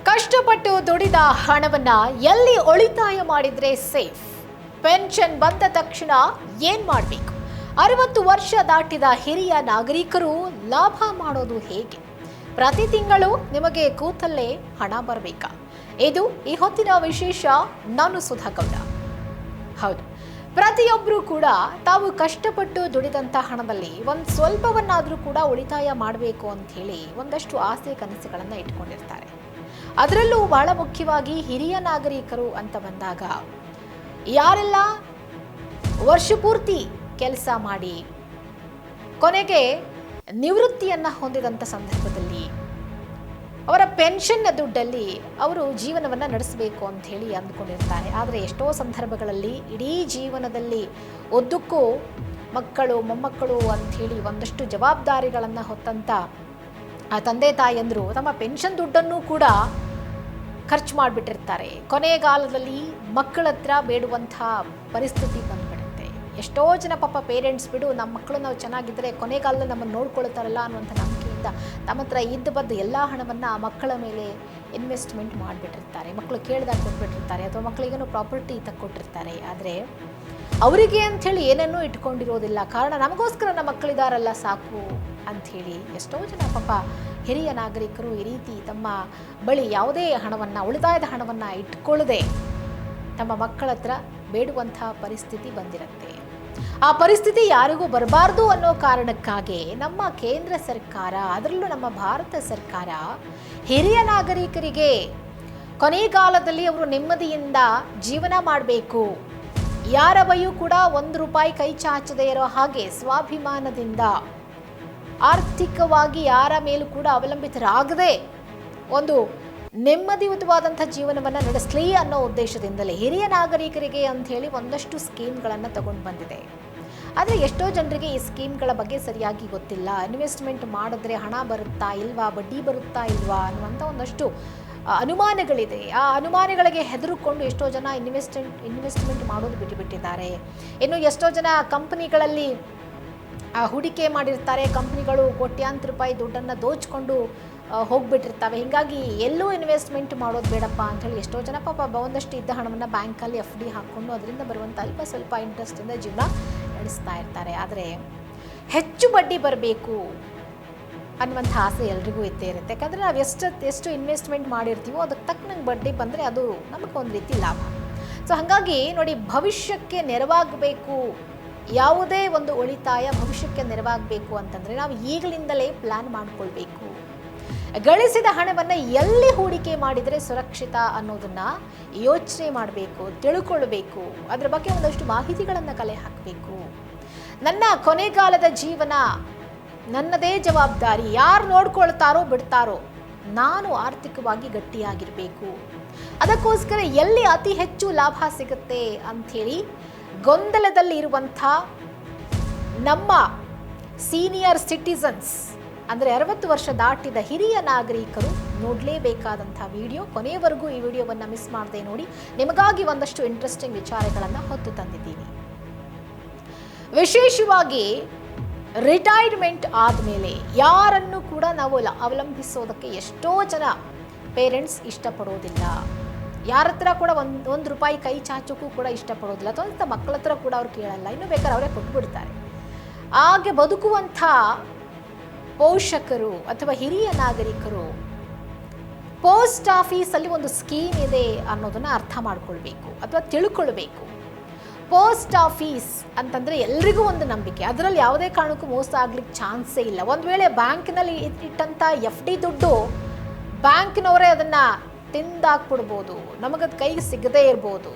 ಕಷ್ಟಪಟ್ಟು ದುಡಿದ ಹಣವನ್ನ ಎಲ್ಲಿ ಉಳಿತಾಯ ಮಾಡಿದ್ರೆ ಸೇಫ್? ಪೆನ್ಷನ್ ಬಂದ ತಕ್ಷಣ ಏನ್ ಮಾಡಬೇಕು? 60 ವರ್ಷ ದಾಟಿದ ಹಿರಿಯ ನಾಗರಿಕರು ಲಾಭ ಮಾಡೋದು ಹೇಗೆ? ಪ್ರತಿ ತಿಂಗಳು ನಿಮಗೆ ಕೂತಲ್ಲೇ ಹಣ ಬರಬೇಕಾ? ಇದು ಈ ಹೊತ್ತಿನ ವಿಶೇಷ. ನಾನು ಸುಧಾಗೌಡ. ಹೌದು, ಪ್ರತಿಯೊಬ್ಬರು ಕೂಡ ತಾವು ಕಷ್ಟಪಟ್ಟು ದುಡಿದಂಥ ಹಣದಲ್ಲಿ ಒಂದು ಸ್ವಲ್ಪವನ್ನಾದರೂ ಕೂಡ ಉಳಿತಾಯ ಮಾಡಬೇಕು ಅಂತ ಹೇಳಿ ಒಂದಷ್ಟು ಆಸೆ ಕನಸುಗಳನ್ನು ಇಟ್ಕೊಂಡಿರ್ತಾರೆ. ಅದರಲ್ಲೂ ಬಹಳ ಮುಖ್ಯವಾಗಿ ಹಿರಿಯ ನಾಗರಿಕರು ಅಂತ ಬಂದಾಗ ಯಾರೆಲ್ಲ ವರ್ಷ ಪೂರ್ತಿ ಕೆಲಸ ಮಾಡಿ ಕೊನೆಗೆ ನಿವೃತ್ತಿಯನ್ನು ಹೊಂದಿದಂಥ ಸಂದರ್ಭದಲ್ಲಿ ಅವರ ಪೆನ್ಷನ್ನ ದುಡ್ಡಲ್ಲಿ ಅವರು ಜೀವನವನ್ನು ನಡೆಸಬೇಕು ಅಂತ ಹೇಳಿ ಅಂದ್ಕೊಂಡಿರ್ತಾರೆ. ಆದರೆ ಎಷ್ಟೋ ಸಂದರ್ಭಗಳಲ್ಲಿ ಇಡೀ ಜೀವನದಲ್ಲಿ ಉದ್ದಕ್ಕೂ ಮಕ್ಕಳು ಮೊಮ್ಮಕ್ಕಳು ಅಂಥೇಳಿ ಒಂದಷ್ಟು ಜವಾಬ್ದಾರಿಗಳನ್ನು ಹೊತ್ತಂಥ ಆ ತಂದೆ ತಾಯಂದರು ತಮ್ಮ ಪೆನ್ಷನ್ ದುಡ್ಡನ್ನು ಕೂಡ ಖರ್ಚು ಮಾಡಿಬಿಟ್ಟಿರ್ತಾರೆ. ಕೊನೆಗಾಲದಲ್ಲಿ ಮಕ್ಕಳ ಹತ್ರ ಬೇಡುವಂಥ ಪರಿಸ್ಥಿತಿ ಬಂದ್ಬಿಡುತ್ತೆ. ಎಷ್ಟೋ ಜನ ಪಾಪ ಪೇರೆಂಟ್ಸ್ ಬಿಡು, ನಮ್ಮ ಮಕ್ಕಳು ನಾವು ಚೆನ್ನಾಗಿದ್ದರೆ ಕೊನೆಗಾಲದಲ್ಲಿ ನಮ್ಮನ್ನು ನೋಡ್ಕೊಳ್ತಾರಲ್ಲ ಅನ್ನುವಂಥ ನಂಬಿಕೆಯಿಂದ ತಮ್ಮ ಹತ್ರ ಇದ್ದು ಬಂದು ಎಲ್ಲ ಹಣವನ್ನು ಆ ಮಕ್ಕಳ ಮೇಲೆ ಇನ್ವೆಸ್ಟ್ಮೆಂಟ್ ಮಾಡಿಬಿಟ್ಟಿರ್ತಾರೆ. ಮಕ್ಕಳು ಕೇಳಿದಾಗ ಕೊಟ್ಬಿಟ್ಟಿರ್ತಾರೆ ಅಥವಾ ಮಕ್ಕಳಿಗೇನೋ ಪ್ರಾಪರ್ಟಿ ತಕ್ಕೊಟ್ಟಿರ್ತಾರೆ. ಆದರೆ ಅವರಿಗೆ ಅಂಥೇಳಿ ಏನನ್ನೂ ಇಟ್ಕೊಂಡಿರೋದಿಲ್ಲ. ಕಾರಣ ನಮಗೋಸ್ಕರ ನಮ್ಮ ಮಕ್ಕಳಿದಾರಲ್ಲ ಸಾಕು ಅಂಥೇಳಿ ಎಷ್ಟೋ ಜನ ಪಾಪ ಹಿರಿಯ ನಾಗರಿಕರು ಈ ರೀತಿ ತಮ್ಮ ಬಳಿ ಯಾವುದೇ ಹಣವನ್ನು, ಉಳಿತಾಯದ ಹಣವನ್ನು ಇಟ್ಕೊಳ್ಳದೆ ತಮ್ಮ ಮಕ್ಕಳ ಹತ್ರ ಬೇಡುವಂಥ ಪರಿಸ್ಥಿತಿ ಬಂದಿರುತ್ತೆ. ಆ ಪರಿಸ್ಥಿತಿ ಯಾರಿಗೂ ಬರಬಾರ್ದು ಅನ್ನೋ ಕಾರಣಕ್ಕಾಗಿ ನಮ್ಮ ಕೇಂದ್ರ ಸರ್ಕಾರ, ಅದರಲ್ಲೂ ನಮ್ಮ ಭಾರತ ಸರ್ಕಾರ ಹಿರಿಯ ನಾಗರಿಕರಿಗೆ ಕೊನೆಗಾಲದಲ್ಲಿ ಅವರು ನೆಮ್ಮದಿಯಿಂದ ಜೀವನ ಮಾಡಬೇಕು, ಯಾರ ಬಳಿಯೂ ಕೂಡ ₹1 ಕೈ ಚಾಚದೇ ಇರೋ ಹಾಗೆ ಸ್ವಾಭಿಮಾನದಿಂದ ಆರ್ಥಿಕವಾಗಿ ಯಾರ ಮೇಲೂ ಕೂಡ ಅವಲಂಬಿತರಾಗದೆ ಒಂದು ನೆಮ್ಮದಿಯುತವಾದಂಥ ಜೀವನವನ್ನು ನಡೆಸಲಿ ಅನ್ನೋ ಉದ್ದೇಶದಿಂದಲೇ ಹಿರಿಯ ನಾಗರಿಕರಿಗೆ ಅಂಥೇಳಿ ಒಂದಷ್ಟು ಸ್ಕೀಮ್ಗಳನ್ನು ತಗೊಂಡು ಬಂದಿದೆ. ಆದರೆ ಎಷ್ಟೋ ಜನರಿಗೆ ಈ ಸ್ಕೀಮ್ಗಳ ಬಗ್ಗೆ ಸರಿಯಾಗಿ ಗೊತ್ತಿಲ್ಲ. ಇನ್ವೆಸ್ಟ್ಮೆಂಟ್ ಮಾಡಿದ್ರೆ ಹಣ ಬರುತ್ತಾ ಇಲ್ವಾ, ಬಡ್ಡಿ ಬರುತ್ತಾ ಇಲ್ವಾ ಅನ್ನುವಂಥ ಒಂದಷ್ಟು ಅನುಮಾನಗಳಿದೆ. ಆ ಅನುಮಾನಗಳಿಗೆ ಹೆದರುಕೊಂಡು ಎಷ್ಟೋ ಜನ ಇನ್ವೆಸ್ಟ್ಮೆಂಟ್ ಮಾಡೋದು ಬಿಟ್ಟುಬಿಟ್ಟಿದ್ದಾರೆ. ಇನ್ನು ಎಷ್ಟೋ ಜನ ಕಂಪನಿಗಳಲ್ಲಿ ಹೂಡಿಕೆ ಮಾಡಿರ್ತಾರೆ. ಕಂಪ್ನಿಗಳು ಕೋಟ್ಯಾಂತರ ರೂಪಾಯಿ ದುಡ್ಡನ್ನು ದೋಚಿಕೊಂಡು ಹೋಗ್ಬಿಟ್ಟಿರ್ತವೆ. ಹೀಗಾಗಿ ಎಲ್ಲೂ ಇನ್ವೆಸ್ಟ್ಮೆಂಟ್ ಮಾಡೋದು ಬೇಡಪ್ಪ ಅಂಥೇಳಿ ಎಷ್ಟೋ ಜನ ಪಾಪ ಒಂದಷ್ಟು ಇದ್ದ ಹಣವನ್ನು ಬ್ಯಾಂಕಲ್ಲಿ FD ಹಾಕ್ಕೊಂಡು ಅದರಿಂದ ಬರುವಂಥ ಅಲ್ಪ ಸ್ವಲ್ಪ ಇಂಟ್ರೆಸ್ಟಿಂದ ಜೀವನ ನಡೆಸ್ತಾ ಇರ್ತಾರೆ. ಆದರೆ ಹೆಚ್ಚು ಬಡ್ಡಿ ಬರಬೇಕು ಅನ್ನುವಂಥ ಆಸೆ ಎಲ್ರಿಗೂ ಇದ್ದೇ ಇರುತ್ತೆ. ಯಾಕಂದರೆ ನಾವು ಎಷ್ಟು ಇನ್ವೆಸ್ಟ್ಮೆಂಟ್ ಮಾಡಿರ್ತೀವೋ ಅದಕ್ಕೆ ತಕ್ಕನಂಗೆ ಬಡ್ಡಿ ಬಂದರೆ ಅದು ನಮಗೆ ಒಂದು ರೀತಿ ಲಾಭ. ಸೊ ಹಾಗಾಗಿ ನೋಡಿ, ಭವಿಷ್ಯಕ್ಕೆ ನೆರವಾಗಬೇಕು, ಯಾವುದೇ ಒಂದು ಉಳಿತಾಯ ಭವಿಷ್ಯಕ್ಕೆ ನೆರವಾಗಬೇಕು ಅಂತಂದರೆ ನಾವು ಈಗಲಿಂದಲೇ ಪ್ಲ್ಯಾನ್ ಮಾಡಿಕೊಳ್ಬೇಕು. ಗಳಿಸಿದ ಹಣವನ್ನು ಎಲ್ಲಿ ಹೂಡಿಕೆ ಮಾಡಿದರೆ ಸುರಕ್ಷಿತ ಅನ್ನೋದನ್ನು ಯೋಚನೆ ಮಾಡಬೇಕು, ತಿಳ್ಕೊಳ್ಬೇಕು. ಅದರ ಬಗ್ಗೆ ಒಂದಷ್ಟು ಮಾಹಿತಿಗಳನ್ನು ಕಲೆ ಹಾಕಬೇಕು. ನನ್ನ ಕೊನೆಗಾಲದ ಜೀವನ ನನ್ನದೇ ಜವಾಬ್ದಾರಿ, ಯಾರು ನೋಡ್ಕೊಳ್ತಾರೋ ಬಿಡ್ತಾರೋ, ನಾನು ಆರ್ಥಿಕವಾಗಿ ಗಟ್ಟಿಯಾಗಿರಬೇಕು. ಅದಕ್ಕೋಸ್ಕರ ಎಲ್ಲಿ ಅತಿ ಹೆಚ್ಚು ಲಾಭ ಸಿಗುತ್ತೆ ಅಂಥೇಳಿ ಗೊಂದಲದಲ್ಲಿ ಇರುವಂಥ ನಮ್ಮ ಸೀನಿಯರ್ ಸಿಟಿಸನ್ಸ್ ಅಂದರೆ 60 ವರ್ಷ ದಾಟಿದ ಹಿರಿಯ ನಾಗರಿಕರು ನೋಡಲೇಬೇಕಾದಂಥ ವಿಡಿಯೋ. ಕೊನೆಯವರೆಗೂ ಈ ವಿಡಿಯೋವನ್ನು ಮಿಸ್ ಮಾಡದೆ ನೋಡಿ. ನಿಮಗಾಗಿ ಒಂದಷ್ಟು ಇಂಟ್ರೆಸ್ಟಿಂಗ್ ವಿಚಾರಗಳನ್ನು ಹೊತ್ತು ತಂದಿದ್ದೀವಿ. ವಿಶೇಷವಾಗಿ ರಿಟೈರ್ಮೆಂಟ್ ಆದಮೇಲೆ ಯಾರನ್ನು ಕೂಡ ನಾವು ಅವಲಂಬಿಸೋದಕ್ಕೆ ಎಷ್ಟೋ ಜನ ಪೇರೆಂಟ್ಸ್ ಇಷ್ಟಪಡೋದಿಲ್ಲ. ಯಾರ ಹತ್ರ ಕೂಡ ಒಂದು ರೂಪಾಯಿ ಕೈ ಚಾಚೋಕ್ಕೂ ಕೂಡ ಇಷ್ಟಪಡೋದಿಲ್ಲ. ಅಥವಾ ಮಕ್ಕಳ ಹತ್ರ ಕೂಡ ಅವ್ರು ಕೇಳಲ್ಲ, ಇನ್ನೂ ಬೇಕಾದ್ರೆ ಅವರೇ ಕೊಟ್ಬಿಡ್ತಾರೆ. ಹಾಗೆ ಬದುಕುವಂಥ ಪೋಷಕರು ಅಥವಾ ಹಿರಿಯ ನಾಗರಿಕರು ಪೋಸ್ಟ್ ಆಫೀಸಲ್ಲಿ ಒಂದು ಸ್ಕೀಮ್ ಇದೆ ಅನ್ನೋದನ್ನು ಅರ್ಥ ಮಾಡ್ಕೊಳ್ಬೇಕು ಅಥವಾ ತಿಳ್ಕೊಳ್ಬೇಕು. ಪೋಸ್ಟ್ ಆಫೀಸ್ ಅಂತಂದರೆ ಎಲ್ರಿಗೂ ಒಂದು ನಂಬಿಕೆ, ಅದರಲ್ಲಿ ಯಾವುದೇ ಕಾರಣಕ್ಕೂ ಮೋಸ ಆಗ್ಲಿಕ್ಕೆ ಚಾನ್ಸೇ ಇಲ್ಲ. ಒಂದು ವೇಳೆ ಬ್ಯಾಂಕ್ನಲ್ಲಿ ಇಟ್ಟಂಥ FD ದುಡ್ಡು ಬ್ಯಾಂಕ್ನವರೇ ಅದನ್ನು ತಿಂದಾಕ್ಬಿಡ್ಬೋದು, ನಮಗದು ಕೈಗೆ ಸಿಗದೇ ಇರ್ಬೋದು.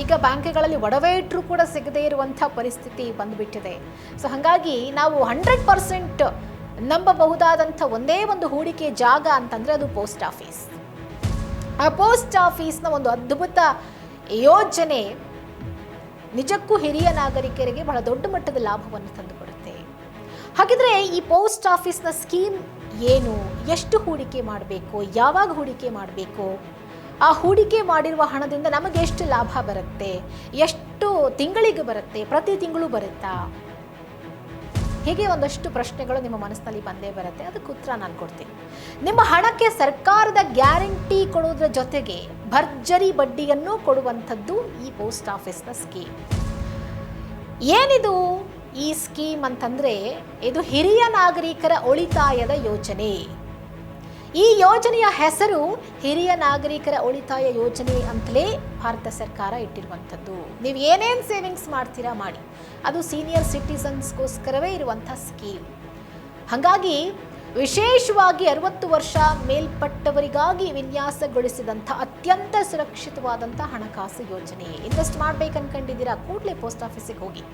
ಈಗ ಬ್ಯಾಂಕ್ಗಳಲ್ಲಿ ಒಡವೆ ಇಟ್ಟರೂ ಕೂಡ ಸಿಗದೇ ಇರುವಂಥ ಪರಿಸ್ಥಿತಿ ಬಂದುಬಿಟ್ಟಿದೆ. ಸೊ ಹಾಗಾಗಿ ನಾವು 100% ನಂಬಬಹುದಾದಂಥ ಒಂದೇ ಒಂದು ಹೂಡಿಕೆ ಜಾಗ ಅಂತಂದರೆ ಅದು ಪೋಸ್ಟ್ ಆಫೀಸ್. ಆ ಪೋಸ್ಟ್ ಆಫೀಸ್ನ ಒಂದು ಅದ್ಭುತ ಯೋಜನೆ ನಿಜಕ್ಕೂ ಹಿರಿಯ ನಾಗರಿಕರಿಗೆ ಬಹಳ ದೊಡ್ಡ ಮಟ್ಟದ ಲಾಭವನ್ನು ತಂದುಕೊಡುತ್ತೆ. ಹಾಗಿದ್ರೆ ಈ ಪೋಸ್ಟ್ ಆಫೀಸ್ನ ಸ್ಕೀಮ್ ಏನು, ಎಷ್ಟು ಹೂಡಿಕೆ ಮಾಡಬೇಕು, ಯಾವಾಗ ಹೂಡಿಕೆ ಮಾಡಬೇಕು, ಆ ಹೂಡಿಕೆ ಮಾಡಿರುವ ಹಣದಿಂದ ನಮಗೆ ಎಷ್ಟು ಲಾಭ ಬರುತ್ತೆ, ಎಷ್ಟು ತಿಂಗಳಿಗೆ ಬರುತ್ತೆ, ಪ್ರತಿ ತಿಂಗಳು ಬರುತ್ತಾ, ಹೀಗೆ ಒಂದಷ್ಟು ಪ್ರಶ್ನೆಗಳು ನಿಮ್ಮ ಮನಸ್ಸಿನಲ್ಲಿ ಬಂದೇ ಬರುತ್ತೆ. ಅದಕ್ಕೆ ಉತ್ತರ ನಾನು ಕೊಡ್ತೀನಿ. ನಿಮ್ಮ ಹಣಕ್ಕೆ ಸರ್ಕಾರದ ಗ್ಯಾರಂಟಿ ಕೊಡೋದ್ರ ಜೊತೆಗೆ ಭರ್ಜರಿ ಬಡ್ಡಿಯನ್ನು ಕೊಡುವಂಥದ್ದು ಈ ಪೋಸ್ಟ್ ಆಫೀಸ್ನ ಸ್ಕೀಮ್. ಏನಿದು ಈ ಸ್ಕೀಮ್ ಅಂತಂದರೆ, ಇದು ಹಿರಿಯ ನಾಗರಿಕರ ಉಳಿತಾಯದ ಯೋಜನೆ. ಈ ಯೋಜನೆಯ ಹೆಸರು ಹಿರಿಯ ನಾಗರಿಕರ ಉಳಿತಾಯ ಯೋಜನೆ ಅಂತಲೇ ಭಾರತ ಸರ್ಕಾರ ಇಟ್ಟಿರುವಂಥದ್ದು. ನೀವು ಏನೇನು ಸೇವಿಂಗ್ಸ್ ಮಾಡ್ತೀರಾ ಮಾಡಿ, ಅದು ಸೀನಿಯರ್ ಸಿಟಿಸನ್ಸ್ಗೋಸ್ಕರವೇ ಇರುವಂಥ ಸ್ಕೀಮ್. ಹಾಗಾಗಿ ವಿಶೇಷವಾಗಿ 60 ವರ್ಷ ಮೇಲ್ಪಟ್ಟವರಿಗಾಗಿ ವಿನ್ಯಾಸಗೊಳಿಸಿದಂಥ ಅತ್ಯಂತ ಸುರಕ್ಷಿತವಾದಂಥ ಹಣಕಾಸು ಯೋಜನೆ. ಇನ್ವೆಸ್ಟ್ ಮಾಡ್ಬೇಕು ಅನ್ಕೊಂಡಿದ್ದೀರಾ, ಕೂಡಲೇ ಪೋಸ್ಟ್ ಆಫೀಸಿಗೆ ಹೋಗಿ.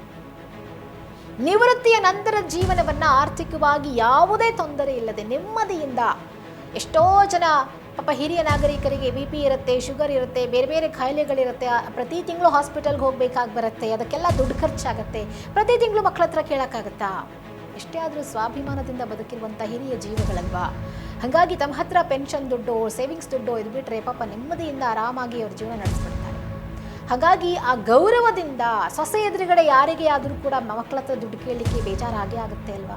ನಿವೃತ್ತಿಯ ನಂತರ ಜೀವನವನ್ನು ಆರ್ಥಿಕವಾಗಿ ಯಾವುದೇ ತೊಂದರೆ ಇಲ್ಲದೆ ನೆಮ್ಮದಿಯಿಂದ, ಎಷ್ಟೋ ಜನ ಪಾಪ ಹಿರಿಯ ನಾಗರಿಕರಿಗೆ BP ಇರುತ್ತೆ, ಶುಗರ್ ಇರುತ್ತೆ, ಬೇರೆ ಬೇರೆ ಕಾಯಿಲೆಗಳಿರುತ್ತೆ, ಪ್ರತಿ ತಿಂಗಳು ಹಾಸ್ಪಿಟಲ್ಗೆ ಹೋಗಬೇಕಾಗಿ ಬರುತ್ತೆ, ಅದಕ್ಕೆಲ್ಲ ದುಡ್ಡು ಖರ್ಚಾಗುತ್ತೆ, ಪ್ರತಿ ತಿಂಗಳು ಮಕ್ಕಳ ಹತ್ರ ಕೇಳೋಕ್ಕಾಗತ್ತಾ? ಎಷ್ಟೇ ಆದರೂ ಸ್ವಾಭಿಮಾನದಿಂದ ಬದುಕಿರುವಂಥ ಹಿರಿಯ ಜೀವಗಳಲ್ವಾ. ಹಾಗಾಗಿ ತಮ್ಮ ಹತ್ರ ಪೆನ್ಷನ್ ದುಡ್ಡು, ಸೇವಿಂಗ್ಸ್ ದುಡ್ಡು ಇದು ಬಿಟ್ಟರೆ ಪಾಪ ನೆಮ್ಮದಿಯಿಂದ ಆರಾಮಾಗಿ ಅವ್ರ ಜೀವನ ನಡೆಸ್ಬಿಡ್ತಾರೆ. ಹಾಗಾಗಿ ಆ ಗೌರವದಿಂದ ಸೊಸೆ ಎದುರುಗಡೆ ಯಾರಿಗೆ ಆದರೂ ಕೂಡ ಮಕ್ಕಳ ಹತ್ರ ದುಡ್ಡು ಕೇಳಲಿಕ್ಕೆ ಬೇಜಾರಾಗೇ ಆಗುತ್ತೆ ಅಲ್ವಾ.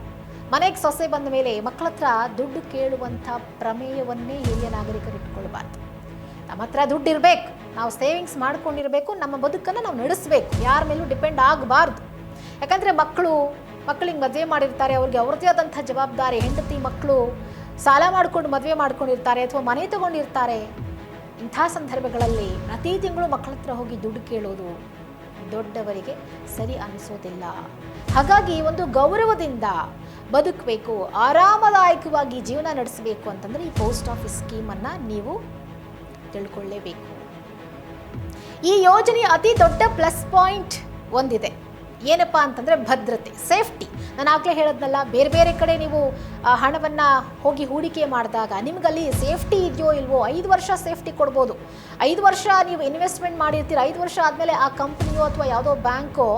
ಮನೆಗೆ ಸೊಸೆ ಬಂದ ಮೇಲೆ ಮಕ್ಕಳ ಹತ್ರ ದುಡ್ಡು ಕೇಳುವಂಥ ಪ್ರಮೇಯವನ್ನೇ ಹಿರಿಯ ನಾಗರಿಕರು ಇಟ್ಕೊಳ್ಬಾರ್ದು. ನಮ್ಮ ಹತ್ರ ದುಡ್ಡು ಇರಬೇಕು, ನಾವು ಸೇವಿಂಗ್ಸ್ ಮಾಡ್ಕೊಂಡಿರಬೇಕು, ನಮ್ಮ ಬದುಕನ್ನು ನಾವು ನಡೆಸಬೇಕು, ಯಾರ ಮೇಲೂ ಡಿಪೆಂಡ್ ಆಗಬಾರ್ದು. ಯಾಕಂದರೆ ಮಕ್ಕಳಿಗೆ ಮದುವೆ ಮಾಡಿರ್ತಾರೆ, ಅವ್ರಿಗೆ ಅವ್ರದ್ದೇ ಆದಂಥ ಜವಾಬ್ದಾರಿ. ಹೆಂಡತಿ ಮಕ್ಕಳು ಸಾಲ ಮಾಡಿಕೊಂಡು ಮದುವೆ ಮಾಡ್ಕೊಂಡಿರ್ತಾರೆ ಅಥವಾ ಮನೆ ತಗೊಂಡಿರ್ತಾರೆ. ಇಂಥ ಸಂದರ್ಭಗಳಲ್ಲಿ ಪ್ರತಿ ತಿಂಗಳು ಮಕ್ಕಳ ಹತ್ರ ಹೋಗಿ ದುಡ್ಡು ಕೇಳೋದು ದೊಡ್ಡವರಿಗೆ ಸರಿ ಅನಿಸೋದಿಲ್ಲ. ಹಾಗಾಗಿ ಒಂದು ಗೌರವದಿಂದ ಬದುಕಬೇಕು, ಆರಾಮದಾಯಕವಾಗಿ ಜೀವನ ನಡೆಸಬೇಕು ಅಂತಂದರೆ ಈ ಪೋಸ್ಟ್ ಆಫೀಸ್ ಸ್ಕೀಮನ್ನು ನೀವು ತಿಳ್ಕೊಳ್ಳೇಬೇಕು. ಈ ಯೋಜನೆಯ ಅತಿ ದೊಡ್ಡ ಪ್ಲಸ್ ಪಾಯಿಂಟ್ ಒಂದಿದೆ. ಏನಪ್ಪ ಅಂತಂದರೆ ಭದ್ರತೆ, ಸೇಫ್ಟಿ. ನಾನು ಆಗಲೇ ಹೇಳೋದ್ನಲ್ಲ, ಬೇರೆ ಬೇರೆ ಕಡೆ ನೀವು ಹಣವನ್ನು ಹೋಗಿ ಹೂಡಿಕೆ ಮಾಡಿದಾಗ ನಿಮಗಲ್ಲಿ ಸೇಫ್ಟಿ ಇದೆಯೋ ಇಲ್ವೋ, 5 ವರ್ಷ ಸೇಫ್ಟಿ ಕೊಡ್ಬೋದು. 5 ವರ್ಷ ನೀವು ಇನ್ವೆಸ್ಟ್ಮೆಂಟ್ ಮಾಡಿರ್ತೀರ, 5 ವರ್ಷ ಆದಮೇಲೆ ಆ ಕಂಪ್ನಿಯೋ ಅಥವಾ ಯಾವುದೋ ಬ್ಯಾಂಕೋ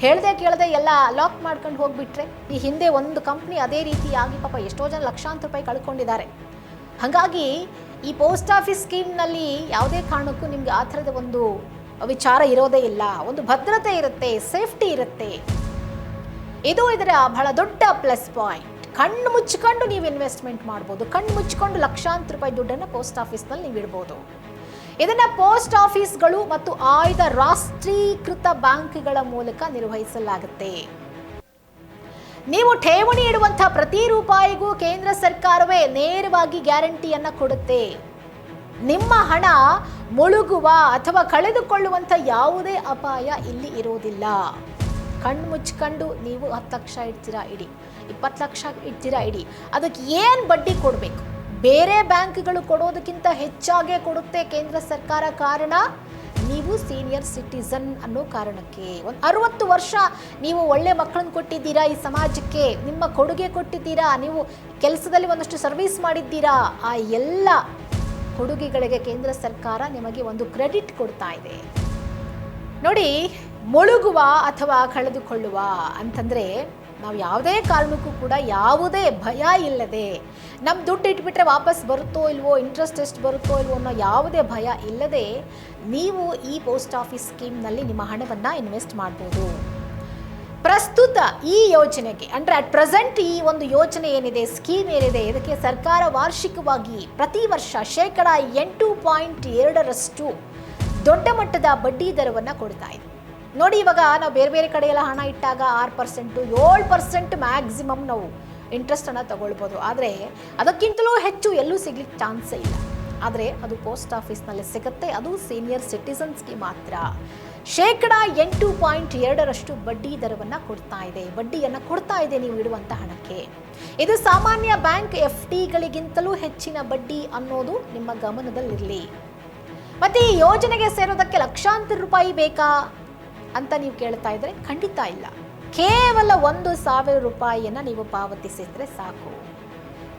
ಹೇಳ್ದೆ ಕೇಳದೆ ಎಲ್ಲ ಲಾಕ್ ಮಾಡ್ಕೊಂಡು ಹೋಗಿಬಿಟ್ರೆ. ಈ ಹಿಂದೆ ಒಂದು ಕಂಪ್ನಿ ಅದೇ ರೀತಿಯಾಗಿ ಪಾಪ ಎಷ್ಟೋ ಜನ ಲಕ್ಷಾಂತರ ರೂಪಾಯಿ ಕಳ್ಕೊಂಡಿದ್ದಾರೆ. ಹಾಗಾಗಿ ಈ ಪೋಸ್ಟ್ ಆಫೀಸ್ ಸ್ಕೀಮ್ನಲ್ಲಿ ಯಾವುದೇ ಕಾರಣಕ್ಕೂ ನಿಮಗೆ ಆ ಥರದ ಒಂದು ವಿಚಾರ ಇರೋದೇ ಇಲ್ಲ. ಒಂದು ಭದ್ರತೆ ಇರುತ್ತೆ, ಸೇಫ್ಟಿ ಇರುತ್ತೆ. ಇದು ಇದರ ಬಹಳ ದೊಡ್ಡ ಪ್ಲಸ್ ಪಾಯಿಂಟ್. ಕಣ್ಣು ಮುಚ್ಚಿಕೊಂಡು ನೀವು ಇನ್ವೆಸ್ಟ್ಮೆಂಟ್ ಮಾಡ್ಬೋದು, ಕಣ್ಣು ಮುಚ್ಚಿಕೊಂಡು ಲಕ್ಷಾಂತರ ರೂಪಾಯಿ ದುಡ್ಡನ್ನು ಪೋಸ್ಟ್ ಆಫೀಸ್ನಲ್ಲಿ ನೀವು ಇಡ್ಬೋದು. ಇದನ್ನು ಪೋಸ್ಟ್ ಆಫೀಸ್ಗಳು ಮತ್ತು ಆಯ್ದ ರಾಷ್ಟ್ರೀಕೃತ ಬ್ಯಾಂಕ್ಗಳ ಮೂಲಕ ನಿರ್ವಹಿಸಲಾಗುತ್ತೆ. ನೀವು ಠೇವಣಿ ಇಡುವಂಥ ಪ್ರತಿ ರೂಪಾಯಿಗೂ ಕೇಂದ್ರ ಸರ್ಕಾರವೇ ನೇರವಾಗಿ ಗ್ಯಾರಂಟಿಯನ್ನು ಕೊಡುತ್ತೆ. ನಿಮ್ಮ ಹಣ ಮುಳುಗುವ ಅಥವಾ ಕಳೆದುಕೊಳ್ಳುವಂಥ ಯಾವುದೇ ಅಪಾಯ ಇಲ್ಲಿ ಇರೋದಿಲ್ಲ. ಕಣ್ಣು ಮುಚ್ಕೊಂಡು ನೀವು 10 ಲಕ್ಷ ಇಡ್ತೀರಾ ಇಡಿ, 20 ಲಕ್ಷ ಇಡ್ತೀರಾ ಇಡಿ, ಅದಕ್ಕೆ ಏನು ಬಡ್ಡಿ ಕೊಡಬೇಕು? ಬೇರೆ ಬ್ಯಾಂಕ್ಗಳು ಕೊಡೋದಕ್ಕಿಂತ ಹೆಚ್ಚಾಗೇ ಕೊಡುತ್ತೆ ಕೇಂದ್ರ ಸರ್ಕಾರ. ಕಾರಣ, ನೀವು ಸೀನಿಯರ್ ಸಿಟಿಸನ್ ಅನ್ನೋ ಕಾರಣಕ್ಕೆ. ಒಂದು 60 ವರ್ಷ ನೀವು ಒಳ್ಳೆ ಮಕ್ಕಳನ್ನು ಕೊಟ್ಟಿದ್ದೀರಾ ಈ ಸಮಾಜಕ್ಕೆ, ನಿಮ್ಮ ಕೊಡುಗೆ ಕೊಟ್ಟಿದ್ದೀರಾ, ನೀವು ಕೆಲಸದಲ್ಲಿ ಒಂದಷ್ಟು ಸರ್ವಿಸ್ ಮಾಡಿದ್ದೀರಾ, ಆ ಎಲ್ಲ ಕೊಡುಗೆಗಳಿಗೆ ಕೇಂದ್ರ ಸರ್ಕಾರ ನಿಮಗೆ ಒಂದು ಕ್ರೆಡಿಟ್ ಕೊಡ್ತಾ ಇದೆ. ನೋಡಿ, ಮುಳುಗುವ ಅಥವಾ ಕಳೆದುಕೊಳ್ಳುವ ಅಂತಂದರೆ ನಾವು ಯಾವುದೇ ಕಾರಣಕ್ಕೂ ಕೂಡ ಯಾವುದೇ ಭಯ ಇಲ್ಲದೆ, ನಮ್ಮ ದುಡ್ಡು ಇಟ್ಬಿಟ್ರೆ ವಾಪಸ್ ಬರುತ್ತೋ ಇಲ್ವೋ, ಇಂಟ್ರೆಸ್ಟ್ ಎಷ್ಟು ಬರುತ್ತೋ ಇಲ್ವೋ ಅನ್ನೋ ಯಾವುದೇ ಭಯ ಇಲ್ಲದೆ ನೀವು ಈ ಪೋಸ್ಟ್ ಆಫೀಸ್ ಸ್ಕೀಮ್ನಲ್ಲಿ ನಿಮ್ಮ ಹಣವನ್ನು ಇನ್ವೆಸ್ಟ್ ಮಾಡ್ಬೋದು. ಪ್ರಸ್ತುತ ಈ ಯೋಜನೆಗೆ ಅಂದರೆ ಅಟ್ ಪ್ರೆಸೆಂಟ್ ಈ ಒಂದು ಯೋಜನೆ ಏನಿದೆ, ಸ್ಕೀಮ್ ಏನಿದೆ, ಇದಕ್ಕೆ ಸರ್ಕಾರ ವಾರ್ಷಿಕವಾಗಿ ಪ್ರತಿ ವರ್ಷ 8.2% ದೊಡ್ಡ ಮಟ್ಟದ ಬಡ್ಡಿ ದರವನ್ನು ಕೊಡ್ತಾ ಇದೆ. ನೋಡಿ, ಇವಾಗ ನಾವು ಬೇರೆ ಬೇರೆ ಕಡೆಯೆಲ್ಲ ಹಣ ಇಟ್ಟಾಗ 6%, 7% ಮ್ಯಾಕ್ಸಿಮಮ್ ನಾವು ಇಂಟ್ರೆಸ್ಟನ್ನು ತಗೊಳ್ಬೋದು. ಆದರೆ ಅದಕ್ಕಿಂತಲೂ ಹೆಚ್ಚು ಎಲ್ಲೂ ಸಿಗ್ಲಿಕ್ಕೆ ಚಾನ್ಸೇ ಇಲ್ಲ. ಆದರೆ ಅದು ಪೋಸ್ಟ್ ಆಫೀಸ್ನಲ್ಲಿ ಸಿಗುತ್ತೆ, ಅದು ಸೀನಿಯರ್ ಸಿಟಿಸನ್ಸ್ಗೆ ಮಾತ್ರ. 8.2% ಬಡ್ಡಿ ದರವನ್ನು ಬಡ್ಡಿಯನ್ನು ಕೊಡ್ತಾ ಇದೆ ನೀವು ಇಡುವಂಥ ಹಣಕ್ಕೆ. ಇದು ಸಾಮಾನ್ಯ ಬ್ಯಾಂಕ್ FDಗಳಿಗಿಂತಲೂ ಹೆಚ್ಚಿನ ಬಡ್ಡಿ ಅನ್ನೋದು ನಿಮ್ಮ ಗಮನದಲ್ಲಿರಲಿ. ಮತ್ತು ಈ ಯೋಜನೆಗೆ ಸೇರೋದಕ್ಕೆ ಲಕ್ಷಾಂತರ ರೂಪಾಯಿ ಬೇಕಾ ಅಂತ ನೀವು ಕೇಳ್ತಾ ಇದ್ರೆ ಖಂಡಿತ ಇಲ್ಲ. ಕೇವಲ 1,000 ರೂಪಾಯಿಯನ್ನು ನೀವು ಪಾವತಿಸಿದ್ರೆ ಸಾಕು.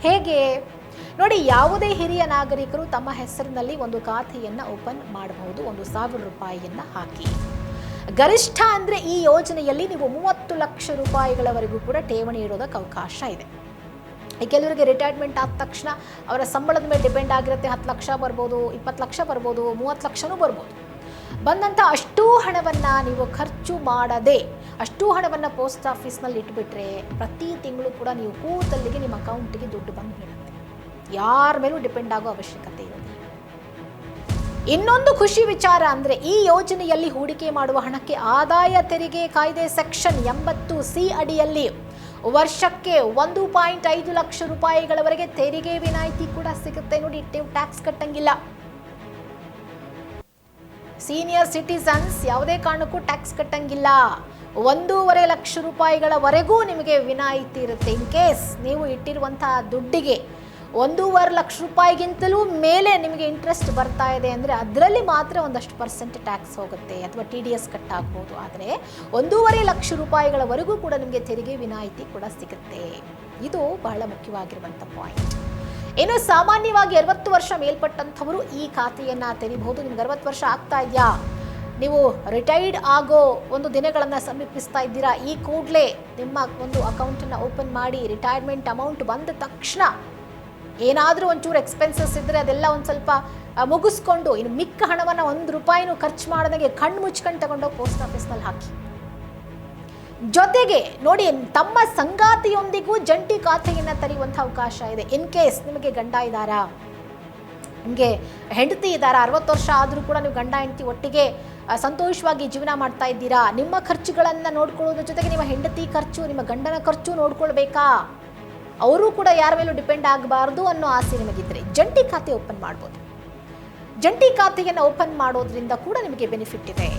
ಹೇಗೆ ನೋಡಿ, ಯಾವುದೇ ಹಿರಿಯ ನಾಗರಿಕರು ತಮ್ಮ ಹೆಸರಿನಲ್ಲಿ ಒಂದು ಖಾತೆಯನ್ನು ಓಪನ್ ಮಾಡಬಹುದು 1,000 ರೂಪಾಯಿಯನ್ನು ಹಾಕಿ. ಗರಿಷ್ಠ ಅಂದರೆ ಈ ಯೋಜನೆಯಲ್ಲಿ ನೀವು 30 ಲಕ್ಷ ರೂಪಾಯಿಗಳವರೆಗೂ ಕೂಡ ಠೇವಣಿ ಇಡೋದಕ್ಕೆ ಅವಕಾಶ ಇದೆ. ಕೆಲವರಿಗೆ ರಿಟೈರ್ಮೆಂಟ್ ಆದ ತಕ್ಷಣ ಅವರ ಸಂಬಳದ ಮೇಲೆ ಡಿಪೆಂಡ್ ಆಗಿರುತ್ತೆ. 10 ಲಕ್ಷ ಬರ್ಬೋದು, 20 ಲಕ್ಷ ಬರ್ಬೋದು, 30 ಲಕ್ಷನೂ ಬರ್ಬೋದು. ಬಂದಂಥ ಅಷ್ಟೂ ಹಣವನ್ನು ನೀವು ಖರ್ಚು ಮಾಡದೆ ಅಷ್ಟೂ ಹಣವನ್ನು ಪೋಸ್ಟ್ ಆಫೀಸ್ನಲ್ಲಿ ಇಟ್ಬಿಟ್ರೆ ಪ್ರತಿ ತಿಂಗಳು ಕೂಡ ನೀವು ಕೂತಲ್ಲಿಗೆ ನಿಮ್ಮ ಅಕೌಂಟಿಗೆ ದುಡ್ಡು ಬಂದು ಬೀಳುತ್ತೆ. ಯಾರ ಮೇಲೂ ಡಿಪೆಂಡ್ ಆಗೋ ಅವಶ್ಯಕತೆ ಇರೋದಿಲ್ಲ. ಇನ್ನೊಂದು ಖುಷಿ ವಿಚಾರ ಅಂದರೆ ಈ ಯೋಜನೆಯಲ್ಲಿ ಹೂಡಿಕೆ ಮಾಡುವ ಹಣಕ್ಕೆ ಆದಾಯ ತೆರಿಗೆ ಕಾಯ್ದೆ ಸೆಕ್ಷನ್ 80C ಅಡಿಯಲ್ಲಿ ವರ್ಷಕ್ಕೆ 1.5 ಲಕ್ಷ ರೂಪಾಯಿಗಳವರೆಗೆ ತೆರಿಗೆ ವಿನಾಯಿತಿ ಕೂಡ ಸಿಗುತ್ತೆ. ನೋಡಿ, ನೀವು ಟ್ಯಾಕ್ಸ್ ಕಟ್ಟಂಗಿಲ್ಲ. ಸೀನಿಯರ್ ಸಿಟಿಸನ್ಸ್ ಯಾವುದೇ ಕಾರಣಕ್ಕೂ ಟ್ಯಾಕ್ಸ್ ಕಟ್ಟಂಗಿಲ್ಲ. 1.5 ಲಕ್ಷ ರೂಪಾಯಿಗಳವರೆಗೂ ನಿಮಗೆ ವಿನಾಯಿತಿ ಇರುತ್ತೆ. ಇನ್ ಕೇಸ್ ನೀವು ಇಟ್ಟಿರುವಂತಹ ದುಡ್ಡಿಗೆ 1.5 ಲಕ್ಷ ರೂಪಾಯಿಗಿಂತಲೂ ಮೇಲೆ ನಿಮಗೆ ಇಂಟ್ರೆಸ್ಟ್ ಬರ್ತಾ ಇದೆ ಅಂದರೆ ಅದರಲ್ಲಿ ಮಾತ್ರ ಒಂದಷ್ಟು ಪರ್ಸೆಂಟ್ ಟ್ಯಾಕ್ಸ್ ಹೋಗುತ್ತೆ ಅಥವಾ TDS ಕಟ್ ಆಗ್ಬೋದು. ಆದರೆ 1.5 ಲಕ್ಷ ರೂಪಾಯಿಗಳವರೆಗೂ ಕೂಡ ನಿಮಗೆ ತೆರಿಗೆ ವಿನಾಯಿತಿ ಕೂಡ ಸಿಗುತ್ತೆ. ಇದು ಬಹಳ ಮುಖ್ಯವಾಗಿರುವಂಥ ಪಾಯಿಂಟ್. ಏನು ಸಾಮಾನ್ಯವಾಗಿ 60 ವರ್ಷ ಮೇಲ್ಪಟ್ಟಂಥವರು ಈ ಖಾತೆಯನ್ನು ತೆರೀಬಹುದು. ನಿಮ್ಗೆ 60 ವರ್ಷ ಆಗ್ತಾ ಇದೆಯಾ, ನೀವು ರಿಟೈರ್ಡ್ ಆಗೋ ಒಂದು ದಿನಗಳನ್ನು ಸಮೀಪಿಸ್ತಾ ಇದ್ದೀರಾ, ಈ ಕೂಡಲೇ ನಿಮ್ಮ ಒಂದು ಅಕೌಂಟನ್ನು ಓಪನ್ ಮಾಡಿ ರಿಟೈರ್ಮೆಂಟ್ ಅಮೌಂಟ್ ಬಂದ ತಕ್ಷಣ ಏನಾದರೂ ಒಂಚೂರು ಎಕ್ಸ್ಪೆನ್ಸಸ್ ಇದ್ದರೆ ಅದೆಲ್ಲ ಒಂದು ಸ್ವಲ್ಪ ಮುಗಿಸ್ಕೊಂಡು ಇನ್ನು ಮಿಕ್ಕ ಹಣವನ್ನು 1 ರೂಪಾಯಿನೂ ಖರ್ಚು ಮಾಡದಂಗೆ ಕಣ್ಣು ಮುಚ್ಕೊಂಡು ತಗೊಂಡೋಗಿ ಪೋಸ್ಟ್ ಆಫೀಸ್ನಲ್ಲಿ ಹಾಕಿ. ಜೊತೆಗೆ ನೋಡಿ, ತಮ್ಮ ಸಂಗಾತಿಯೊಂದಿಗೂ ಜಂಟಿ ಖಾತೆಯನ್ನು ತೆರೆಯುವಂಥ ಅವಕಾಶ ಇದೆ. ಇನ್ ಕೇಸ್ ನಿಮಗೆ ಗಂಡ ಇದ್ದಾರಾ, ನಿಮಗೆ ಹೆಂಡತಿ ಇದ್ದಾರಾ, 60 ವರ್ಷ ಆದರೂ ಕೂಡ ನೀವು ಗಂಡ ಹೆಂಡತಿ ಒಟ್ಟಿಗೆ ಸಂತೋಷವಾಗಿ ಜೀವನ ಮಾಡ್ತಾ ಇದ್ದೀರಾ, ನಿಮ್ಮ ಖರ್ಚುಗಳನ್ನು ನೋಡ್ಕೊಳ್ಳೋದ್ರ ಜೊತೆಗೆ ನಿಮ್ಮ ಹೆಂಡತಿ ಖರ್ಚು, ನಿಮ್ಮ ಗಂಡನ ಖರ್ಚು ನೋಡ್ಕೊಳ್ಬೇಕಾ, ಅವರು ಕೂಡ ಯಾರ ಮೇಲೂ ಡಿಪೆಂಡ್ ಆಗಬಾರ್ದು ಅನ್ನೋ ಆಸೆ ನಿಮಗಿದ್ರೆ ಜಂಟಿ ಖಾತೆ ಓಪನ್ ಮಾಡ್ಬೋದು. ಜಂಟಿ ಖಾತೆಯನ್ನು ಓಪನ್ ಮಾಡೋದ್ರಿಂದ ಕೂಡ ನಿಮಗೆ ಬೆನಿಫಿಟ್ ಇದೆ.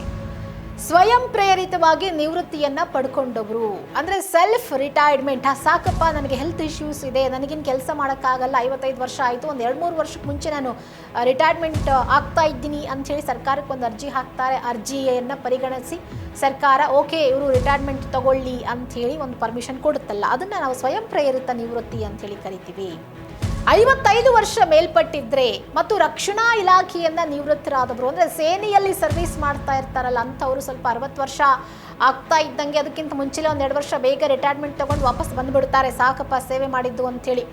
ಸ್ವಯಂ ಪ್ರೇರಿತವಾಗಿ ನಿವೃತ್ತಿಯನ್ನು ಪಡ್ಕೊಂಡವರು ಅಂದರೆ ಸೆಲ್ಫ್ ರಿಟೈರ್ಮೆಂಟ್, ಸಾಕಪ್ಪ ನನಗೆ ಹೆಲ್ತ್ ಇಶ್ಯೂಸ್ ಇದೆ, ನನಗಿನ್ನು ಕೆಲಸ ಮಾಡೋಕ್ಕಾಗಲ್ಲ, 55 ವರ್ಷ ಆಯಿತು, ಒಂದು 2-3 ವರ್ಷಕ್ಕೆ ಮುಂಚೆ ನಾನು ರಿಟೈರ್ಮೆಂಟ್ ಆಗ್ತಾ ಇದ್ದೀನಿ ಅಂಥೇಳಿ ಸರ್ಕಾರಕ್ಕೆ ಒಂದು ಅರ್ಜಿ ಹಾಕ್ತಾರೆ. ಅರ್ಜಿಯನ್ನು ಪರಿಗಣಿಸಿ ಸರ್ಕಾರ ಓಕೆ ಇವರು ರಿಟೈರ್ಮೆಂಟ್ ತಗೊಳ್ಳಿ ಅಂಥೇಳಿ ಒಂದು ಪರ್ಮಿಷನ್ ಕೊಡುತ್ತಲ್ಲ, ಅದನ್ನು ನಾವು ಸ್ವಯಂ ಪ್ರೇರಿತ ನಿವೃತ್ತಿ ಅಂಥೇಳಿ ಕರಿತೀವಿ. 55 ವರ್ಷ ಮೇಲ್ಪಟ್ಟಿದ್ರೆ ಮತ್ತು ರಕ್ಷಣಾ ಇಲಾಖೆಯಿಂದ ನಿವೃತ್ತರಾದವರು ಅಂದರೆ ಸೇನೆಯಲ್ಲಿ ಸರ್ವಿಸ್ ಮಾಡ್ತಾ ಇರ್ತಾರಲ್ಲ ಅಂಥವರು ಸ್ವಲ್ಪ 60 ವರ್ಷ ಆಗ್ತಾ ಇದ್ದಂಗೆ ಅದಕ್ಕಿಂತ ಮುಂಚೆಲೇ 1-2 ವರ್ಷ ಬೇಗ ರಿಟೈರ್ಮೆಂಟ್ ತಗೊಂಡು ವಾಪಸ್ ಬಂದುಬಿಡ್ತಾರೆ, ಸಾಕಪ್ಪ ಸೇವೆ ಮಾಡಿದ್ದು ಅಂಥೇಳಿ.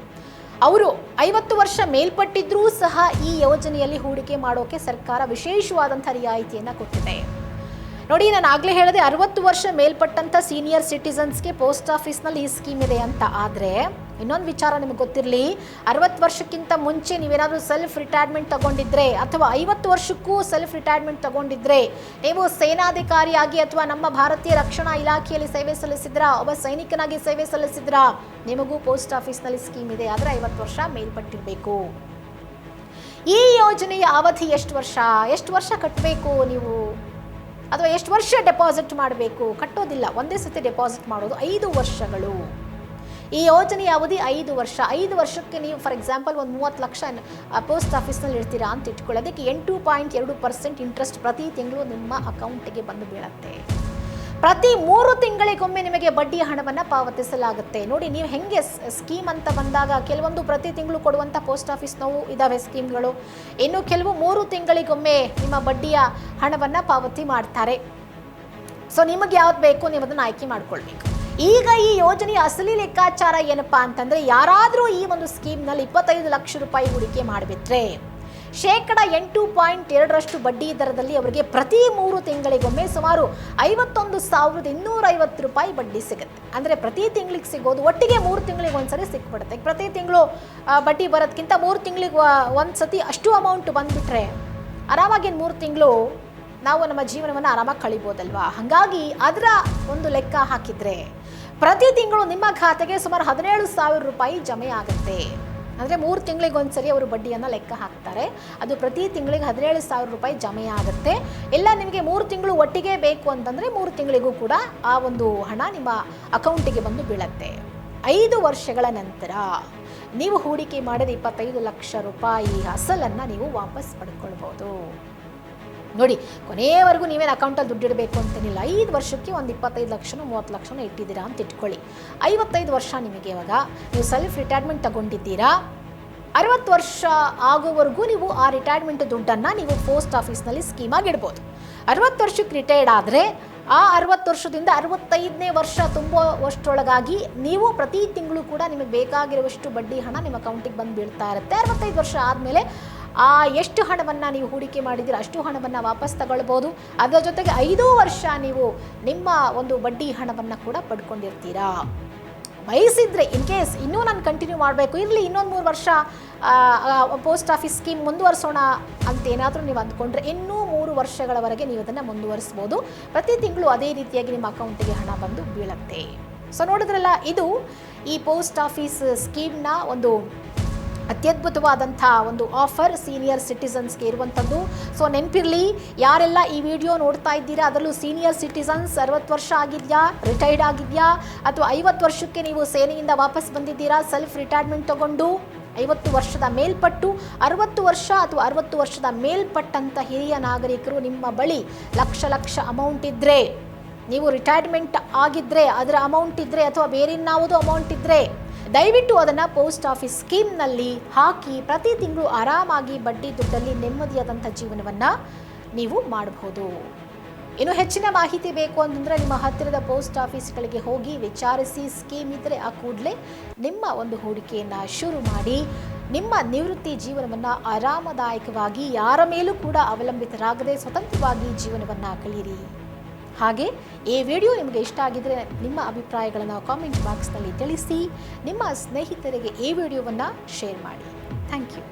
ಅವರು 50 ವರ್ಷ ಮೇಲ್ಪಟ್ಟಿದ್ರೂ ಸಹ ಈ ಯೋಜನೆಯಲ್ಲಿ ಹೂಡಿಕೆ ಮಾಡೋಕೆ ಸರ್ಕಾರ ವಿಶೇಷವಾದಂಥ ರಿಯಾಯಿತಿಯನ್ನು ಕೊಟ್ಟಿದೆ. ನೋಡಿ, ನಾನು ಆಗಲೇ ಹೇಳಿದೆ 60 ವರ್ಷ ಮೇಲ್ಪಟ್ಟಂಥ ಸೀನಿಯರ್ ಸಿಟಿಸನ್ಸ್ಗೆ ಪೋಸ್ಟ್ ಆಫೀಸ್ನಲ್ಲಿ ಈ ಸ್ಕೀಮ್ ಇದೆ ಅಂತ. ಆದರೆ ಇನ್ನೊಂದು ವಿಚಾರ ನಿಮಗೆ ಗೊತ್ತಿರಲಿ, 60 ವರ್ಷಕ್ಕಿಂತ ಮುಂಚೆ ನೀವೇನಾದರೂ ಸೆಲ್ಫ್ ರಿಟೈರ್ಮೆಂಟ್ ತಗೊಂಡಿದ್ರೆ ಅಥವಾ 50 ವರ್ಷಕ್ಕೂ ಸೆಲ್ಫ್ ರಿಟೈರ್ಮೆಂಟ್ ತಗೊಂಡಿದ್ರೆ, ನೀವು ಸೇನಾಧಿಕಾರಿಯಾಗಿ ಅಥವಾ ನಮ್ಮ ಭಾರತೀಯ ರಕ್ಷಣಾ ಇಲಾಖೆಯಲ್ಲಿ ಸೇವೆ ಸಲ್ಲಿಸಿದ್ರಾ, ಒಬ್ಬ ಸೈನಿಕನಾಗಿ ಸೇವೆ ಸಲ್ಲಿಸಿದ್ರಾ, ನಿಮಗೂ ಪೋಸ್ಟ್ ಆಫೀಸ್ನಲ್ಲಿ ಸ್ಕೀಮ್ ಇದೆ. ಆದರೆ 50 ವರ್ಷ ಮೇಲ್ಪಟ್ಟಿರಬೇಕು. ಈ ಯೋಜನೆಯ ಅವಧಿ ಎಷ್ಟು ವರ್ಷ ಕಟ್ಟಬೇಕು ನೀವು, ಅಥವಾ ಎಷ್ಟು ವರ್ಷ ಡೆಪಾಸಿಟ್ ಮಾಡಬೇಕು? ಕಟ್ಟೋದಿಲ್ಲ, ಒಂದೇ ಸತಿ ಡೆಪಾಸಿಟ್ ಮಾಡೋದು 5 ವರ್ಷಗಳು. ಈ ಯೋಜನೆಯ ಅವಧಿ 5 ವರ್ಷ. 5 ವರ್ಷಕ್ಕೆ ನೀವು ಫಾರ್ ಎಕ್ಸಾಂಪಲ್ ಒಂದು 30 ಲಕ್ಷ ಪೋಸ್ಟ್ ಆಫೀಸ್ನಲ್ಲಿ ಇಡ್ತೀರಾ ಅಂತ ಇಟ್ಕೊಳ್ಳೋದಕ್ಕೆ 8.2% ಇಂಟ್ರೆಸ್ಟ್ ಪ್ರತಿ ತಿಂಗಳು ನಿಮ್ಮ ಅಕೌಂಟಿಗೆ ಬಂದು ಬೀಳುತ್ತೆ. ಪ್ರತಿ 3 ತಿಂಗಳಿಗೊಮ್ಮೆ ನಿಮಗೆ ಬಡ್ಡಿ ಹಣವನ್ನು ಪಾವತಿಸಲಾಗುತ್ತೆ. ನೋಡಿ, ನೀವು ಹೆಂಗೆ ಸ್ಕೀಮ್ ಅಂತ ಬಂದಾಗ ಕೆಲವೊಂದು ಪ್ರತಿ ತಿಂಗಳು ಕೊಡುವಂಥ ಪೋಸ್ಟ್ ಆಫೀಸ್ನವು ಇದ್ದಾವೆ ಸ್ಕೀಮ್ಗಳು, ಇನ್ನು ಕೆಲವು 3 ತಿಂಗಳಿಗೊಮ್ಮೆ ನಿಮ್ಮ ಬಡ್ಡಿಯ ಹಣವನ್ನು ಪಾವತಿ ಮಾಡ್ತಾರೆ. ಸೊ ನಿಮಗೆ ಯಾವ್ದು ಬೇಕು ನೀವು ಅದನ್ನು ಆಯ್ಕೆ ಮಾಡ್ಕೊಳ್ಬೇಕು. ಈಗ ಈ ಯೋಜನೆಯ ಅಸಲಿ ಲೆಕ್ಕಾಚಾರ ಏನಪ್ಪಾ ಅಂತಂದರೆ, ಯಾರಾದರೂ ಈ ಒಂದು ಸ್ಕೀಮ್ನಲ್ಲಿ 25 ಲಕ್ಷ ರೂಪಾಯಿ ಹೂಡಿಕೆ ಮಾಡಿಬಿಟ್ರೆ 8.2% ಬಡ್ಡಿ ದರದಲ್ಲಿ ಅವರಿಗೆ ಪ್ರತಿ 3 ತಿಂಗಳಿಗೊಮ್ಮೆ ಸುಮಾರು 51,250 ರೂಪಾಯಿ ಬಡ್ಡಿ ಸಿಗುತ್ತೆ. ಅಂದರೆ ಪ್ರತಿ ತಿಂಗಳಿಗೆ ಸಿಗೋದು ಒಟ್ಟಿಗೆ 3 ತಿಂಗಳಿಗೆ ಒಂದ್ಸರಿ ಸಿಕ್ಬಿಡುತ್ತೆ. ಪ್ರತಿ ತಿಂಗಳು ಬಡ್ಡಿ ಬರೋದಕ್ಕಿಂತ 3 ತಿಂಗಳಿಗೆ ಒಂದ್ಸತಿ ಅಷ್ಟು ಅಮೌಂಟ್ ಬಂದುಬಿಟ್ರೆ ಆರಾಮಾಗಿ 3 ತಿಂಗಳು ನಾವು ನಮ್ಮ ಜೀವನವನ್ನು ಆರಾಮಾಗಿ ಕಳಿಬೋದಲ್ವಾ. ಹಾಗಾಗಿ ಅದರ ಒಂದು ಲೆಕ್ಕ ಹಾಕಿದರೆ ಪ್ರತಿ ತಿಂಗಳು ನಿಮ್ಮ ಖಾತೆಗೆ ಸುಮಾರು 17,000 ರೂಪಾಯಿ ಜಮೆ ಆಗುತ್ತೆ. ಅಂದರೆ 3 ತಿಂಗಳಿಗೆ ಒಂದ್ಸರಿ ಅವರು ಬಡ್ಡಿಯನ್ನು ಲೆಕ್ಕ ಹಾಕ್ತಾರೆ. ಅದು ಪ್ರತಿ ತಿಂಗಳಿಗೆ 17,000 ರೂಪಾಯಿ ಜಮೆ ಆಗುತ್ತೆ. ಎಲ್ಲ ನಿಮಗೆ 3 ತಿಂಗಳು ಒಟ್ಟಿಗೆ ಬೇಕು ಅಂತಂದರೆ 3 ತಿಂಗಳಿಗೂ ಕೂಡ ಆ ಒಂದು ಹಣ ನಿಮ್ಮ ಅಕೌಂಟಿಗೆ ಬಂದು ಬೀಳುತ್ತೆ. 5 ವರ್ಷಗಳ ನಂತರ ನೀವು ಹೂಡಿಕೆ ಮಾಡಿದ 25 ಲಕ್ಷ ರೂಪಾಯಿ ಅಸಲನ್ನು ನೀವು ವಾಪಸ್ ಪಡ್ಕೊಳ್ಬೋದು. ನೋಡಿ, ಕೊನೆಯವರೆಗೂ ನೀವೇನು ಅಕೌಂಟಲ್ಲಿ ದುಡ್ಡಿಡಬೇಕು ಅಂತೇನಿಲ್ಲ. 5 ವರ್ಷಕ್ಕೆ ಒಂದು 25 ಲಕ್ಷನೋ 30 ಲಕ್ಷನೋ ಇಟ್ಟಿದ್ದೀರಾ ಅಂತ ಇಟ್ಕೊಳ್ಳಿ. 55 ವರ್ಷ ನಿಮಗೆ ಇವಾಗ ನೀವು ಸೆಲ್ಫ್ ರಿಟೈರ್ಮೆಂಟ್ ತಗೊಂಡಿದ್ದೀರಾ. 60 ವರ್ಷ ಆಗೋವರೆಗೂ ನೀವು ಆ ರಿಟೈರ್ಮೆಂಟ್ ದುಡ್ಡನ್ನು ನೀವು ಪೋಸ್ಟ್ ಆಫೀಸ್ನಲ್ಲಿ ಸ್ಕೀಮಾಗಿ ಇಡ್ಬೋದು. 60 ವರ್ಷಕ್ಕೆ ರಿಟೈರ್ಡ್ ಆದರೆ ಆ 60 ವರ್ಷದಿಂದ 65ನೇ ವರ್ಷ ತುಂಬುವಷ್ಟರೊಳಗಾಗಿ ನೀವು ಪ್ರತಿ ತಿಂಗಳು ಕೂಡ ನಿಮಗೆ ಬೇಕಾಗಿರುವಷ್ಟು ಬಡ್ಡಿ ಹಣ ನಿಮ್ಮ ಅಕೌಂಟಿಗೆ ಬಂದು ಬೀಳ್ತಾ ಇರುತ್ತೆ. 65 ವರ್ಷ ಆದಮೇಲೆ ಎಷ್ಟು ಹಣವನ್ನು ನೀವು ಹೂಡಿಕೆ ಮಾಡಿದ್ದೀರ ಅಷ್ಟು ಹಣವನ್ನು ವಾಪಸ್ ತಗೊಳ್ಬೋದು. ಅದರ ಜೊತೆಗೆ 5 ವರ್ಷ ನೀವು ನಿಮ್ಮ ಒಂದು ಬಡ್ಡಿ ಹಣವನ್ನು ಕೂಡ ಪಡ್ಕೊಂಡಿರ್ತೀರಾ. ಬಯಸಿದ್ರೆ ಇನ್ ಕೇಸ್ ಇನ್ನೂ ನಾನು ಕಂಟಿನ್ಯೂ ಮಾಡಬೇಕು, ಇರಲಿ ಇನ್ನೊಂದು 3 ವರ್ಷ ಪೋಸ್ಟ್ ಆಫೀಸ್ ಸ್ಕೀಮ್ ಮುಂದುವರಿಸೋಣ ಅಂತ ಏನಾದರೂ ನೀವು ಅಂದ್ಕೊಂಡ್ರೆ ಇನ್ನೂ 3 ವರ್ಷಗಳವರೆಗೆ ನೀವು ಅದನ್ನು ಮುಂದುವರಿಸ್ಬೋದು. ಪ್ರತಿ ತಿಂಗಳು ಅದೇ ರೀತಿಯಾಗಿ ನಿಮ್ಮ ಅಕೌಂಟಿಗೆ ಹಣ ಬಂದು ಬೀಳುತ್ತೆ. ಸೊ ನೋಡಿದ್ರಲ್ಲ, ಇದು ಈ ಪೋಸ್ಟ್ ಆಫೀಸ್ ಸ್ಕೀಮ್ನ ಒಂದು ಅತ್ಯದ್ಭುತವಾದಂಥ ಒಂದು ಆಫರ್ ಸೀನಿಯರ್ ಸಿಟಿಸನ್ಸ್ಗೆ ಇರುವಂಥದ್ದು. ಸೊ ನೆನಪಿರಲಿ, ಯಾರೆಲ್ಲ ಈ ವಿಡಿಯೋ ನೋಡ್ತಾ ಇದ್ದೀರಾ ಅದರಲ್ಲೂ ಸೀನಿಯರ್ ಸಿಟಿಸನ್ಸ್, 60 ವರ್ಷ ಆಗಿದೆಯಾ, ರಿಟೈರ್ಡ್ ಆಗಿದೆಯಾ, ಅಥವಾ 50 ವರ್ಷಕ್ಕೆ ನೀವು ಸೇನೆಯಿಂದ ವಾಪಸ್ ಬಂದಿದ್ದೀರಾ, ಸೆಲ್ಫ್ ರಿಟೈರ್ಮೆಂಟ್ ತಗೊಂಡು 50 ವರ್ಷದ ಮೇಲ್ಪಟ್ಟು, 60 ವರ್ಷ ಅಥವಾ 60 ವರ್ಷದ ಮೇಲ್ಪಟ್ಟಂಥ ಹಿರಿಯ ನಾಗರಿಕರು ನಿಮ್ಮ ಬಳಿ ಲಕ್ಷ ಅಮೌಂಟ್ ಇದ್ದರೆ, ನೀವು ರಿಟೈರ್ಮೆಂಟ್ ಆಗಿದ್ದರೆ ಅದರ ಅಮೌಂಟ್ ಇದ್ದರೆ ಅಥವಾ ಬೇರೆ ಇನ್ಯಾವುದೋ ಅಮೌಂಟ್ ಇದ್ದರೆ ದಯವಿಟ್ಟು ಅದನ್ನು ಪೋಸ್ಟ್ ಆಫೀಸ್ ಸ್ಕೀಮ್ನಲ್ಲಿ ಹಾಕಿ ಪ್ರತಿ ತಿಂಗಳು ಆರಾಮಾಗಿ ಬಡ್ಡಿ ದುಡ್ಡಲ್ಲಿ ನೆಮ್ಮದಿಯಾದಂಥ ಜೀವನವನ್ನು ನೀವು ಮಾಡಬಹುದು. ಇನ್ನು ಹೆಚ್ಚಿನ ಮಾಹಿತಿ ಬೇಕು ಅಂತಂದರೆ ನಿಮ್ಮ ಹತ್ತಿರದ ಪೋಸ್ಟ್ ಆಫೀಸ್ಗಳಿಗೆ ಹೋಗಿ ವಿಚಾರಿಸಿ. ಸ್ಕೀಮ್ ಇದ್ದರೆ ಆ ಕೂಡಲೇ ನಿಮ್ಮ ಒಂದು ಹೂಡಿಕೆಯನ್ನು ಶುರು ಮಾಡಿ ನಿಮ್ಮ ನಿವೃತ್ತಿ ಜೀವನವನ್ನು ಆರಾಮದಾಯಕವಾಗಿ ಯಾರ ಮೇಲೂ ಕೂಡ ಅವಲಂಬಿತರಾಗದೆ ಸ್ವತಂತ್ರವಾಗಿ ಜೀವನವನ್ನು ಕಳೆಯಿರಿ. ಹಾಗೆ ಈ ವಿಡಿಯೋ ನಿಮಗೆ ಇಷ್ಟ ಆಗಿದ್ದರೆ ನಿಮ್ಮ ಅಭಿಪ್ರಾಯಗಳನ್ನು ಕಾಮೆಂಟ್ ಬಾಕ್ಸ್ನಲ್ಲಿ ತಿಳಿಸಿ. ನಿಮ್ಮ ಸ್ನೇಹಿತರಿಗೆ ಈ ವಿಡಿಯೋವನ್ನು ಶೇರ್ ಮಾಡಿ. Thank you.